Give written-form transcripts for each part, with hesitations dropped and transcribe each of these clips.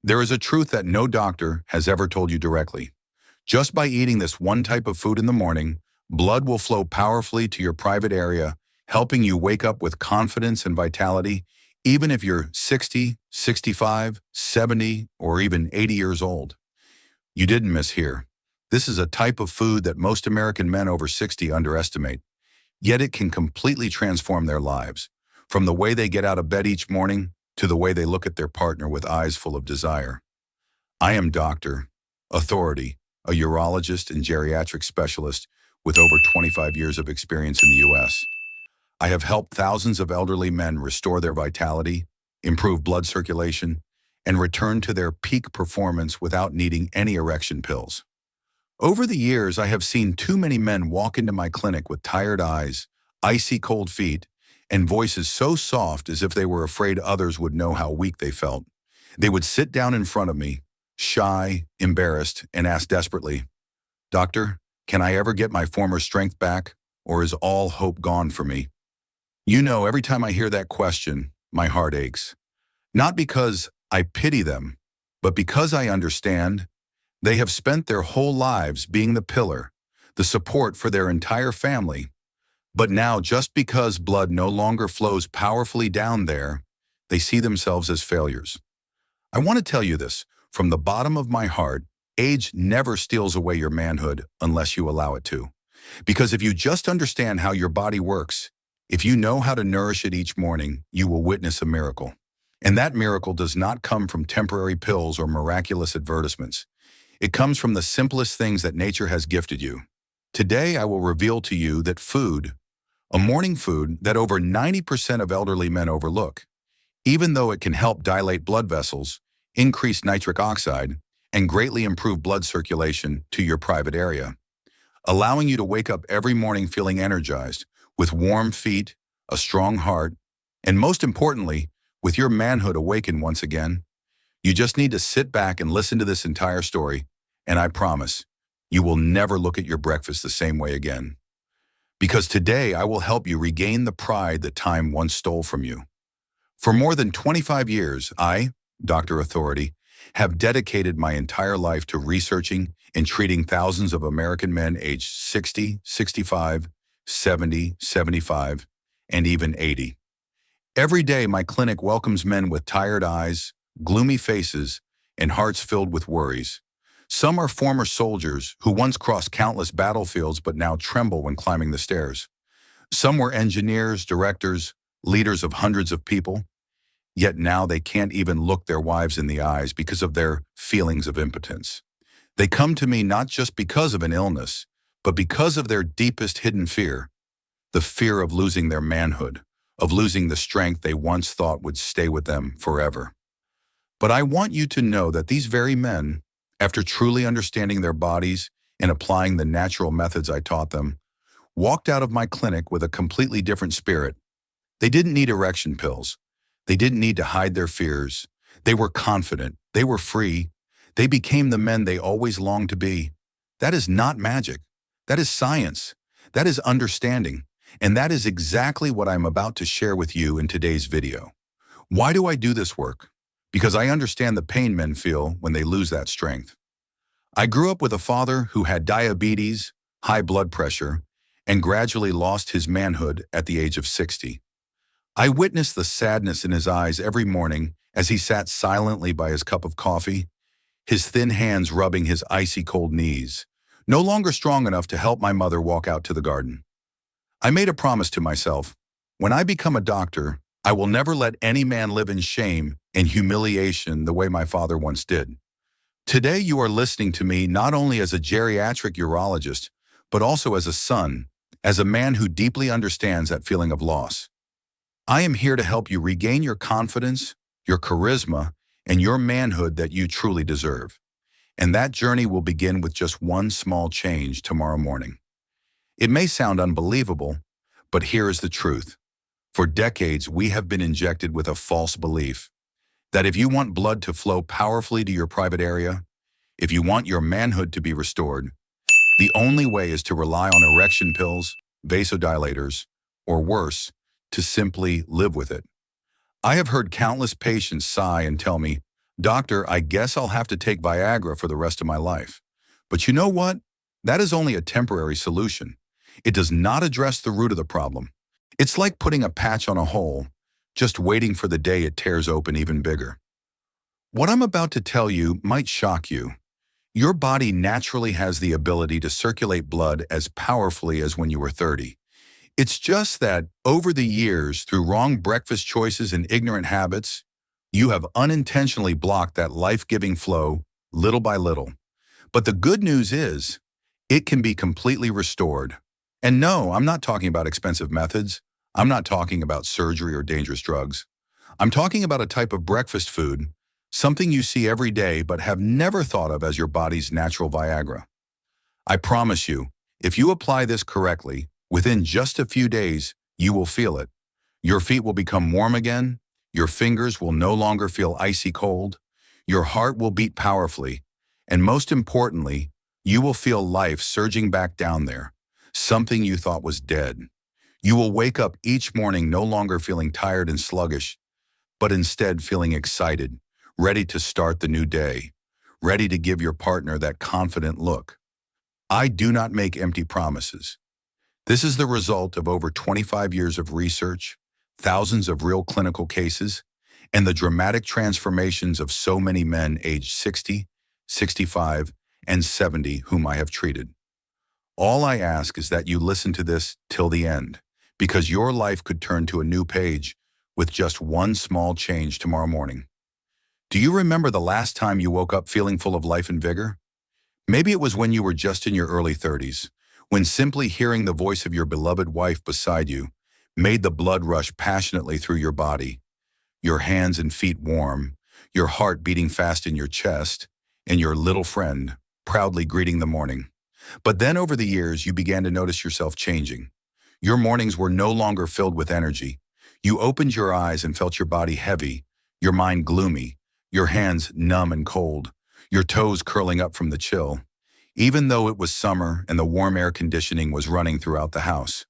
There is a truth that no doctor has ever told you directly. Just by eating this one type of food in the morning, blood will flow powerfully to your private area, helping you wake up with confidence and vitality, even if you're 60, 65, 70, or even 80 years old. You didn't miss here. This is a type of food that most American men over 60 underestimate, yet it can completely transform their lives, from the way they get out of bed each morning to the way they look at their partner with eyes full of desire. I am Dr. Authority, a urologist and geriatric specialist with over 25 years of experience in the U.S. I have helped thousands of elderly men restore their vitality, improve blood circulation, and return to their peak performance without needing any erection pills. Over the years, I have seen too many men walk into my clinic with tired eyes, icy cold feet, and voices so soft as if they were afraid others would know how weak they felt. They would sit down in front of me, shy, embarrassed, and ask desperately, "Doctor, can I ever get my former strength back, or is all hope gone for me?" You know, every time I hear that question, my heart aches. Not because I pity them, but because I understand they have spent their whole lives being the pillar, the support for their entire family. But now, just because blood no longer flows powerfully down there, they see themselves as failures. I want to tell you this, from the bottom of my heart, age never steals away your manhood unless you allow it to. Because if you just understand how your body works, if you know how to nourish it each morning, you will witness a miracle. And that miracle does not come from temporary pills or miraculous advertisements. It comes from the simplest things that nature has gifted you. Today, I will reveal to you that food, a morning food that over 90% of elderly men overlook, even though it can help dilate blood vessels, increase nitric oxide, and greatly improve blood circulation to your private area, allowing you to wake up every morning feeling energized, with warm feet, a strong heart, and most importantly, with your manhood awakened once again. You just need to sit back and listen to this entire story, and I promise, you will never look at your breakfast the same way again. Because today I will help you regain the pride that time once stole from you. For more than 25 years, I, Dr. Authority, have dedicated my entire life to researching and treating thousands of American men aged 60, 65, 70, 75, and even 80. Every day, my clinic welcomes men with tired eyes, gloomy faces, and hearts filled with worries. Some are former soldiers who once crossed countless battlefields but now tremble when climbing the stairs. Some were engineers, directors, leaders of hundreds of people, yet now they can't even look their wives in the eyes because of their feelings of impotence. They come to me not just because of an illness, but because of their deepest hidden fear, the fear of losing their manhood, of losing the strength they once thought would stay with them forever. But I want you to know that these very men, after truly understanding their bodies and applying the natural methods I taught them, walked out of my clinic with a completely different spirit. They didn't need erection pills. They didn't need to hide their fears. They were confident. They were free. They became the men they always longed to be. That is not magic. That is science. That is understanding. And that is exactly what I'm about to share with you in today's video. Why do I do this work? Because I understand the pain men feel when they lose that strength. I grew up with a father who had diabetes, high blood pressure, and gradually lost his manhood at the age of 60. I witnessed the sadness in his eyes every morning as he sat silently by his cup of coffee, his thin hands rubbing his icy cold knees, no longer strong enough to help my mother walk out to the garden. I made a promise to myself, when I become a doctor, I will never let any man live in shame and humiliation the way my father once did. Today you are listening to me not only as a geriatric urologist, but also as a son, as a man who deeply understands that feeling of loss. I am here to help you regain your confidence, your charisma, and your manhood that you truly deserve. And that journey will begin with just one small change tomorrow morning. It may sound unbelievable, but here is the truth. For decades, we have been injected with a false belief that if you want blood to flow powerfully to your private area, if you want your manhood to be restored, the only way is to rely on erection pills, vasodilators, or worse, to simply live with it. I have heard countless patients sigh and tell me, Doctor, I guess I'll have to take Viagra for the rest of my life. But you know what? That is only a temporary solution. It does not address the root of the problem. It's like putting a patch on a hole, just waiting for the day it tears open even bigger. What I'm about to tell you might shock you. Your body naturally has the ability to circulate blood as powerfully as when you were 30. It's just that, over the years, through wrong breakfast choices and ignorant habits, you have unintentionally blocked that life-giving flow little by little. But the good news is, it can be completely restored. And no, I'm not talking about expensive methods. I'm not talking about surgery or dangerous drugs. I'm talking about a type of breakfast food, something you see every day but have never thought of as your body's natural Viagra. I promise you, if you apply this correctly, within just a few days, you will feel it. Your feet will become warm again, your fingers will no longer feel icy cold, your heart will beat powerfully, and most importantly, you will feel life surging back down there, something you thought was dead. You will wake up each morning no longer feeling tired and sluggish, but instead feeling excited, ready to start the new day, ready to give your partner that confident look. I do not make empty promises. This is the result of over 25 years of research, thousands of real clinical cases, and the dramatic transformations of so many men aged 60, 65, and 70 whom I have treated. All I ask is that you listen to this till the end, because your life could turn to a new page with just one small change tomorrow morning. Do you remember the last time you woke up feeling full of life and vigor? Maybe it was when you were just in your early 30s, when simply hearing the voice of your beloved wife beside you made the blood rush passionately through your body, your hands and feet warm, your heart beating fast in your chest, and your little friend proudly greeting the morning. But then over the years, you began to notice yourself changing. Your mornings were no longer filled with energy. You opened your eyes and felt your body heavy, your mind gloomy, your hands numb and cold, your toes curling up from the chill, even though it was summer and the warm air conditioning was running throughout the house.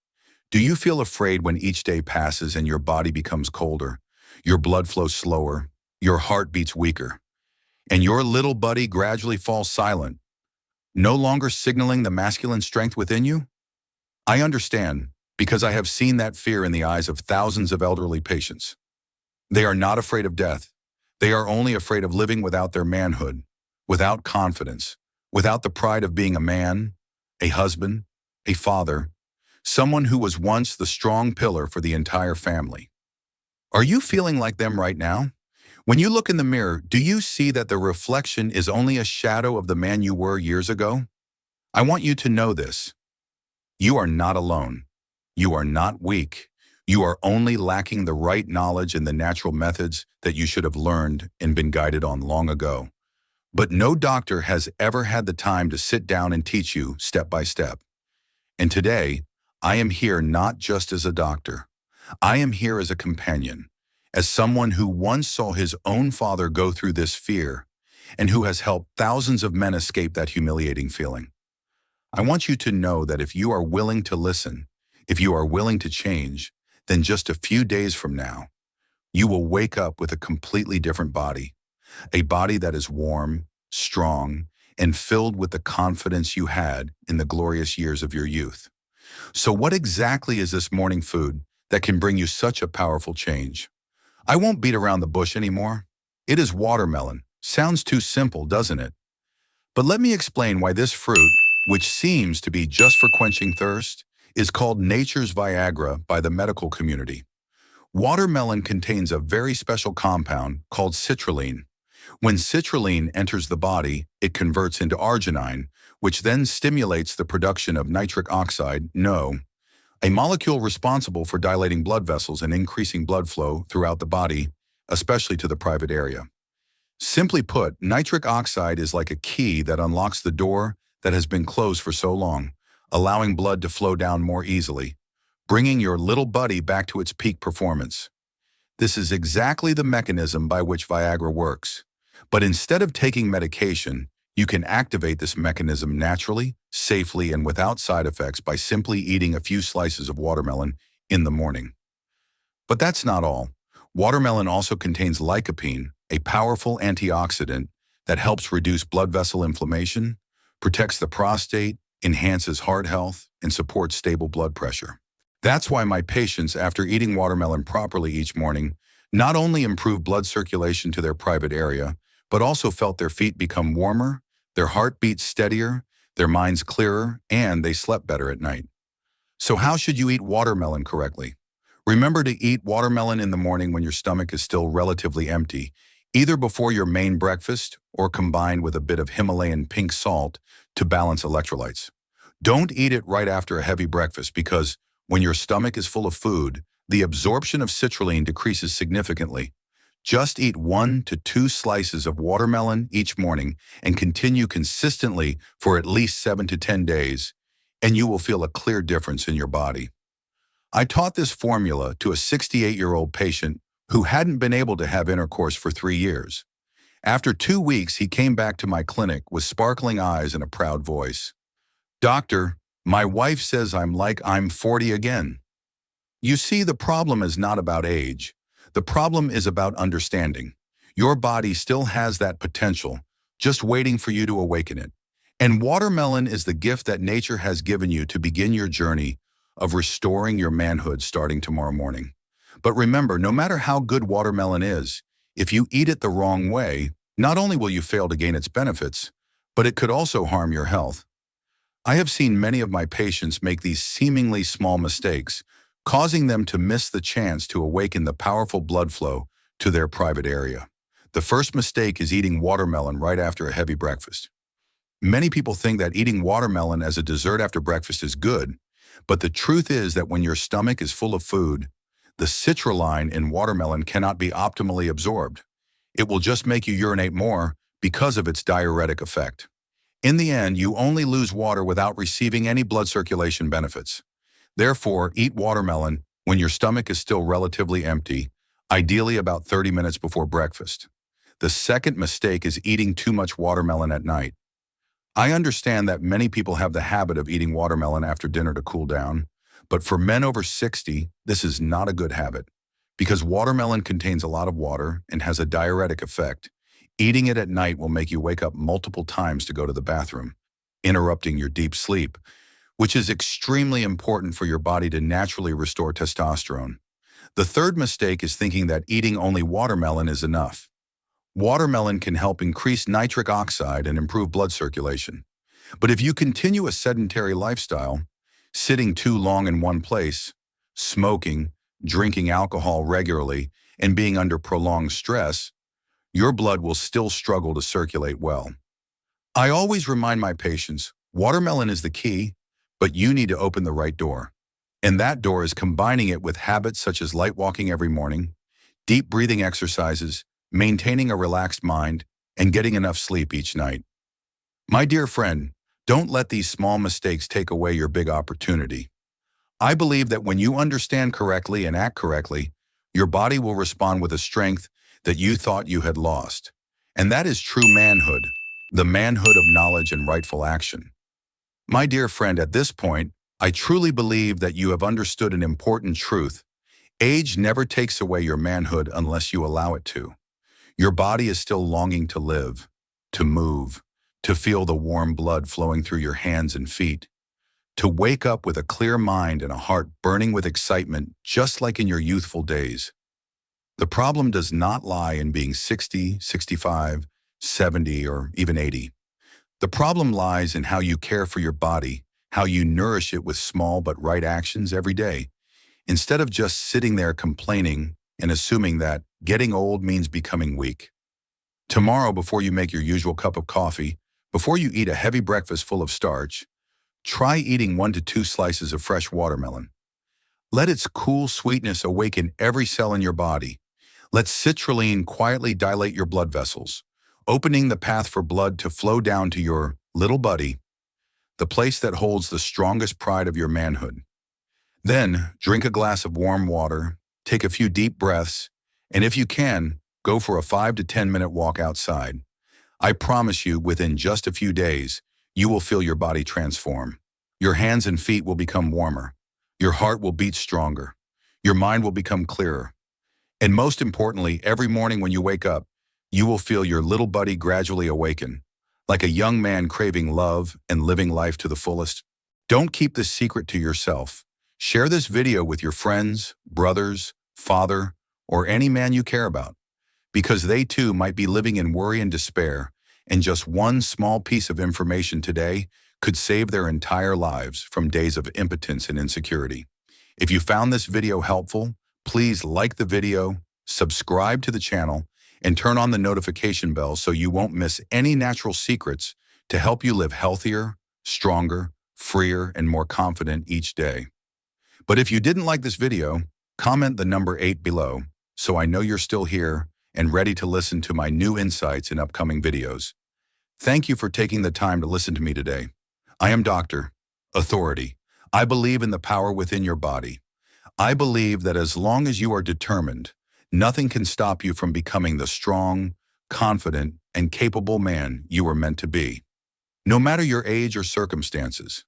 Do you feel afraid when each day passes and your body becomes colder, your blood flows slower, your heart beats weaker, and your little buddy gradually falls silent, no longer signaling the masculine strength within you? I understand, because I have seen that fear in the eyes of thousands of elderly patients. They are not afraid of death. They are only afraid of living without their manhood, without confidence, without the pride of being a man, a husband, a father, someone who was once the strong pillar for the entire family. Are you feeling like them right now? When you look in the mirror, do you see that the reflection is only a shadow of the man you were years ago? I want you to know this. You are not alone. You are not weak. You are only lacking the right knowledge and the natural methods that you should have learned and been guided on long ago. But no doctor has ever had the time to sit down and teach you step by step. And today, I am here not just as a doctor. I am here as a companion, as someone who once saw his own father go through this fear and who has helped thousands of men escape that humiliating feeling. I want you to know that if you are willing to listen, if you are willing to change, then just a few days from now, you will wake up with a completely different body, a body that is warm, strong, and filled with the confidence you had in the glorious years of your youth. So what exactly is this morning food that can bring you such a powerful change? I won't beat around the bush anymore. It is watermelon. Sounds too simple, doesn't it? But let me explain why this fruit, which seems to be just for quenching thirst, is called nature's Viagra by the medical community. Watermelon contains a very special compound called citrulline. When citrulline enters the body, it converts into arginine, which then stimulates the production of nitric oxide, NO, a molecule responsible for dilating blood vessels and increasing blood flow throughout the body, especially to the private area. Simply put, nitric oxide is like a key that unlocks the door that has been closed for so long, allowing blood to flow down more easily, bringing your little buddy back to its peak performance. This is exactly the mechanism by which Viagra works. But instead of taking medication, you can activate this mechanism naturally, safely, and without side effects by simply eating a few slices of watermelon in the morning. But that's not all. Watermelon also contains lycopene, a powerful antioxidant that helps reduce blood vessel inflammation, protects the prostate, enhances heart health, and supports stable blood pressure. That's why my patients, after eating watermelon properly each morning, not only improved blood circulation to their private area, but also felt their feet become warmer, their heart beat steadier, their minds clearer, and they slept better at night. So how should you eat watermelon correctly? Remember to eat watermelon in the morning when your stomach is still relatively empty, either before your main breakfast or combined with a bit of Himalayan pink salt to balance electrolytes. Don't eat it right after a heavy breakfast because when your stomach is full of food, the absorption of citrulline decreases significantly. Just eat 1 to 2 slices of watermelon each morning and continue consistently for at least 7 to 10 days, and you will feel a clear difference in your body. I taught this formula to a 68-year-old patient who hadn't been able to have intercourse for 3 years. After 2 weeks, he came back to my clinic with sparkling eyes and a proud voice. "Doctor, my wife says I'm 40 again." You see, the problem is not about age. The problem is about understanding. Your body still has that potential, just waiting for you to awaken it. And watermelon is the gift that nature has given you to begin your journey of restoring your manhood starting tomorrow morning. But remember, no matter how good watermelon is, if you eat it the wrong way, not only will you fail to gain its benefits, but it could also harm your health. I have seen many of my patients make these seemingly small mistakes, causing them to miss the chance to awaken the powerful blood flow to their private area. The first mistake is eating watermelon right after a heavy breakfast. Many people think that eating watermelon as a dessert after breakfast is good, but the truth is that when your stomach is full of food, the citrulline in watermelon cannot be optimally absorbed. It will just make you urinate more because of its diuretic effect. In the end, you only lose water without receiving any blood circulation benefits. Therefore, eat watermelon when your stomach is still relatively empty, ideally about 30 minutes before breakfast. The second mistake is eating too much watermelon at night. I understand that many people have the habit of eating watermelon after dinner to cool down, but for men over 60, this is not a good habit. Because watermelon contains a lot of water and has a diuretic effect, eating it at night will make you wake up multiple times to go to the bathroom, interrupting your deep sleep, which is extremely important for your body to naturally restore testosterone. The third mistake is thinking that eating only watermelon is enough. Watermelon can help increase nitric oxide and improve blood circulation. But if you continue a sedentary lifestyle, sitting too long in one place, smoking, drinking alcohol regularly, and being under prolonged stress, your blood will still struggle to circulate well. I always remind my patients, watermelon is the key, but you need to open the right door. And that door is combining it with habits such as light walking every morning, deep breathing exercises, maintaining a relaxed mind, and getting enough sleep each night. My dear friend, don't let these small mistakes take away your big opportunity. I believe that when you understand correctly and act correctly, your body will respond with a strength that you thought you had lost. And that is true manhood, the manhood of knowledge and rightful action. My dear friend, at this point, I truly believe that you have understood an important truth. Age never takes away your manhood unless you allow it to. Your body is still longing to live, to move, to feel the warm blood flowing through your hands and feet, to wake up with a clear mind and a heart burning with excitement, just like in your youthful days. The problem does not lie in being 60, 65, 70, or even 80. The problem lies in how you care for your body, how you nourish it with small but right actions every day, instead of just sitting there complaining and assuming that getting old means becoming weak. Tomorrow, before you make your usual cup of coffee, before you eat a heavy breakfast full of starch, try eating 1 to 2 slices of fresh watermelon. Let its cool sweetness awaken every cell in your body. Let citrulline quietly dilate your blood vessels, opening the path for blood to flow down to your little buddy, the place that holds the strongest pride of your manhood. Then, drink a glass of warm water, take a few deep breaths, and if you can, go for a 5 to 10 minute walk outside. I promise you, within just a few days, you will feel your body transform. Your hands and feet will become warmer. Your heart will beat stronger. Your mind will become clearer. And most importantly, every morning when you wake up, You will feel your little buddy gradually awaken, like a young man craving love and living life to the fullest. Don't keep this secret to yourself. Share this video with your friends, brothers, father, or any man you care about, because they too might be living in worry and despair, and just one small piece of information today could save their entire lives from days of impotence and insecurity. If you found this video helpful, please like the video, subscribe to the channel, and turn on the notification bell so you won't miss any natural secrets to help you live healthier, stronger, freer, and more confident each day. But if you didn't like this video, comment the number 8 below so I know you're still here and ready to listen to my new insights in upcoming videos. Thank you for taking the time to listen to me today. I am Dr. Authority. I believe in the power within your body. I believe that as long as you are determined, nothing can stop you from becoming the strong, confident, and capable man you were meant to be. No matter your age or circumstances,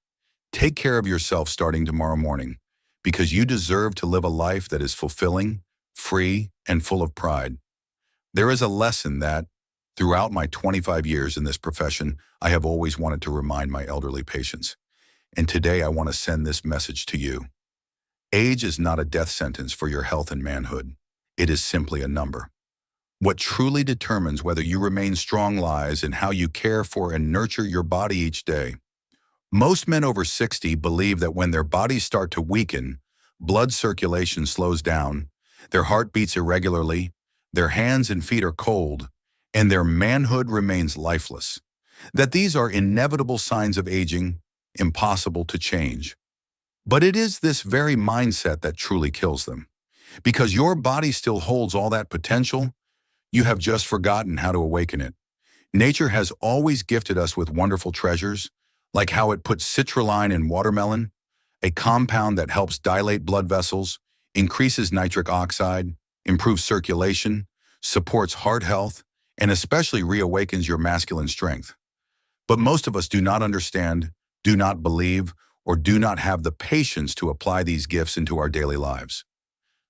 take care of yourself starting tomorrow morning, because you deserve to live a life that is fulfilling, free, and full of pride. There is a lesson that, throughout my 25 years in this profession, I have always wanted to remind my elderly patients. And today I want to send this message to you. Age is not a death sentence for your health and manhood. It is simply a number. What truly determines whether you remain strong lies in how you care for and nurture your body each day. Most men over 60 believe that when their bodies start to weaken, blood circulation slows down, their heart beats irregularly, their hands and feet are cold, and their manhood remains lifeless. That these are inevitable signs of aging, impossible to change. But it is this very mindset that truly kills them. Because your body still holds all that potential, you have just forgotten how to awaken it. Nature has always gifted us with wonderful treasures, like how it puts citrulline in watermelon, a compound that helps dilate blood vessels, increases nitric oxide, improves circulation, supports heart health, and especially reawakens your masculine strength. But most of us do not understand, do not believe, or do not have the patience to apply these gifts into our daily lives.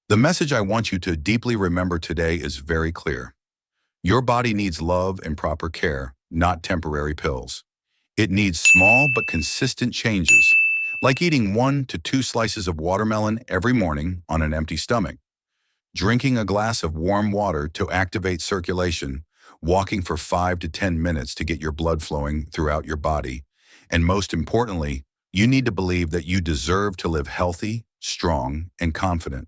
The message I want you to deeply remember today is very clear. Your body needs love and proper care, not temporary pills. It needs small but consistent changes, like eating 1 to 2 slices of watermelon every morning on an empty stomach, drinking a glass of warm water to activate circulation, walking for 5 to 10 minutes to get your blood flowing throughout your body, and most importantly, you need to believe that you deserve to live healthy, strong, and confident.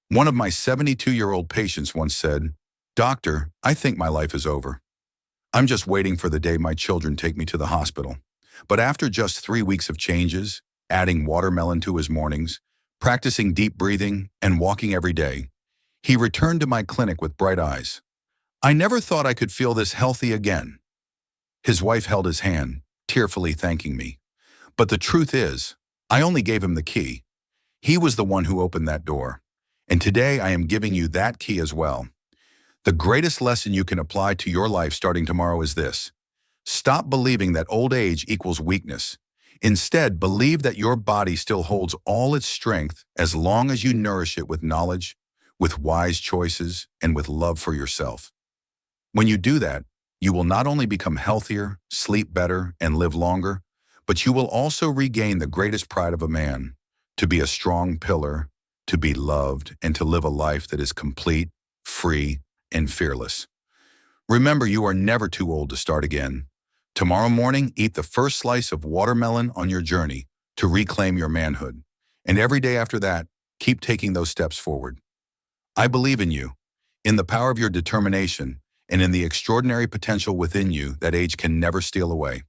One of my 72-year-old patients once said, "Doctor, I think my life is over. I'm just waiting for the day my children take me to the hospital." But after just 3 weeks of changes, adding watermelon to his mornings, practicing deep breathing, and walking every day, he returned to my clinic with bright eyes. "I never thought I could feel this healthy again." His wife held his hand, tearfully thanking me. But the truth is, I only gave him the key. He was the one who opened that door. And today I am giving you that key as well. The greatest lesson you can apply to your life starting tomorrow is this. Stop believing that old age equals weakness. Instead, believe that your body still holds all its strength as long as you nourish it with knowledge, with wise choices, and with love for yourself. When you do that, you will not only become healthier, sleep better, and live longer, but you will also regain the greatest pride of a man, to be a strong pillar, to be loved, and to live a life that is complete, free, and fearless. Remember, you are never too old to start again. Tomorrow morning, eat the first slice of watermelon on your journey to reclaim your manhood. And every day after that, keep taking those steps forward. I believe in you, in the power of your determination, and in the extraordinary potential within you that age can never steal away.